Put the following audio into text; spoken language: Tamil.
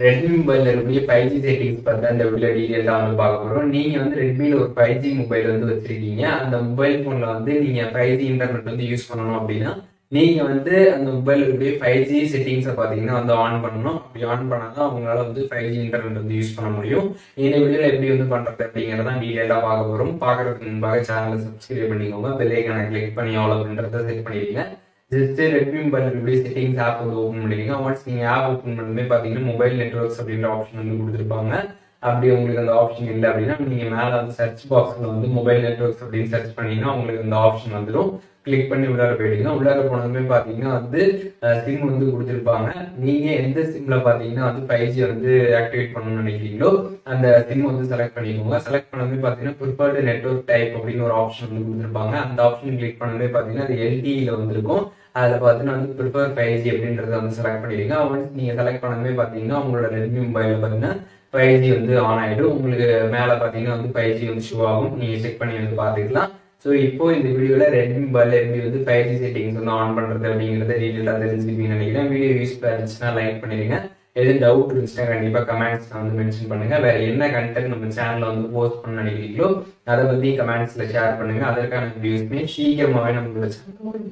ரெட்மி மொபைலில் இருக்கக்கூடிய 5G செட்டிங்ஸ் பற்றி இந்த வீடியோ டீட்டெயிலாக வந்து பார்க்க போகிறோம். நீங்கள் வந்து ரெட்மியில் ஒரு 5G மொபைல் வந்து வச்சுருக்கீங்க. அந்த மொபைல் ஃபோனில் வந்து நீங்கள் 5G இன்டர்நெட் வந்து யூஸ் பண்ணணும் அப்படின்னா நீங்கள் வந்து அந்த மொபைலில் இருக்கக்கூடிய 5G செட்டிங்ஸை பார்த்தீங்கன்னா வந்து ஆன் பண்ணணும். அப்படி ஆன் பண்ணால் தான் அவங்களால வந்து 5G இன்டர்நெட் வந்து யூஸ் பண்ண முடியும். இந்த வீடியோவில் எப்படி வந்து பண்ணுறது அப்படிங்கிறதான் டீட்டெயிலாக பார்க்க போகிறோம். பார்க்குறதுக்கு முன்பாக சேனலை சப்ஸ்கிரைப் பண்ணிக்கோங்க. பெல் ஐக்கானை கிளிக் பண்ணி ஆல் அப்படின்றத செட் பண்ணிடுங்க. ஜஸ்ட் ரெட்மி மொபைல் இருக்கக்கூடிய செட்டிங்ஸ் ஆப் வந்து ஓப்பன் பண்ணிடுங்க. ஒன்ஸ் நீங்கள் ஆப் ஓப்பன் பண்ணவே பார்த்தீங்கன்னா மொபைல் நெட்ஒர்க்ஸ் அப்படின்ற ஆப்ஷன் வந்து கொடுத்துருப்பாங்க. அப்படி உங்களுக்கு அந்த ஆப்ஷன் இல்லை அப்படின்னா நீங்கள் மேலே வந்து சர்ச் பாக்ஸில் வந்து மொபைல் நெட்ஒர்க்ஸ் அப்படின்னு சர்ச் பண்ணீங்கன்னா உங்களுக்கு அந்த ஆப்ஷன் வந்துடும். கிளிக் பண்ணி உள்ளார போயிடுங்க. உள்ளார போனதுமே பார்த்தீங்கன்னா வந்து சிம் வந்து கொடுத்துருப்பாங்க. நீங்கள் எந்த சிம்மில் பார்த்தீங்கன்னா வந்து 5G வந்து ஆக்டிவேட் பண்ணணும்னு நினைக்கிறீங்களோ அந்த சிம் வந்து செலக்ட் பண்ணிக்கோங்க. செலக்ட் பண்ணதுமே பார்த்தீங்கன்னா ப்ரிஃபர்டு நெட்ஒர்க் டைப் அப்படின்னு ஒரு ஆப்ஷன் வந்து கொடுத்துருப்பாங்க. அந்த ஆப்ஷன் கிளிக் பண்ணதுமே பார்த்தீங்கன்னா அது LTEல வந்துருக்கும். அதில் பார்த்தீங்கன்னா வந்து ப்ரிஃபர் 5G அப்படின்றத வந்து செலக்ட் பண்ணிடுங்க. ஒன்ஸ் நீங்கள் செலக்ட் பண்ணதுமே பார்த்தீங்கன்னா உங்களோட ரெட்மி மொபைலில் பார்த்தீங்கன்னா 5G வந்து ஆன் ஆகிடும். உங்களுக்கு மேலே பார்த்தீங்கன்னா வந்து 5G வந்து ஷோ ஆகும். நீங்கள் செக் பண்ணி வந்து பார்த்துக்கலாம். ஸோ இப்போ இந்த வீடியோவில் ரெட்மி மொபைலில் எப்படி வந்து 5G செட்டிங்ஸ் வந்து ஆன் பண்ணுறது அப்படிங்கிறத டீட்டெயிலாக தெரிஞ்சுக்கிட்டீங்கன்னு நினைக்கிறேன். வீடியோ யூஸ்ஃபுல்லாக இருந்துச்சுன்னா லைக் பண்ணிடுங்க. எதுவும் டவுட் இருந்துச்சுன்னா கண்டிப்பாக கமெண்ட்ஸில் வந்து மென்ஷன் பண்ணுங்க. வேற என்ன கண்டென்ட் நம்ம சேனலில் வந்து போஸ்ட் பண்ண நினைக்கிறீங்களோ அதை பற்றி கமெண்ட்ஸில் ஷேர் பண்ணுங்க. அதற்கான வீடியோஸ்மே சீக்கிரமாகவே நம்மளோட சேனல்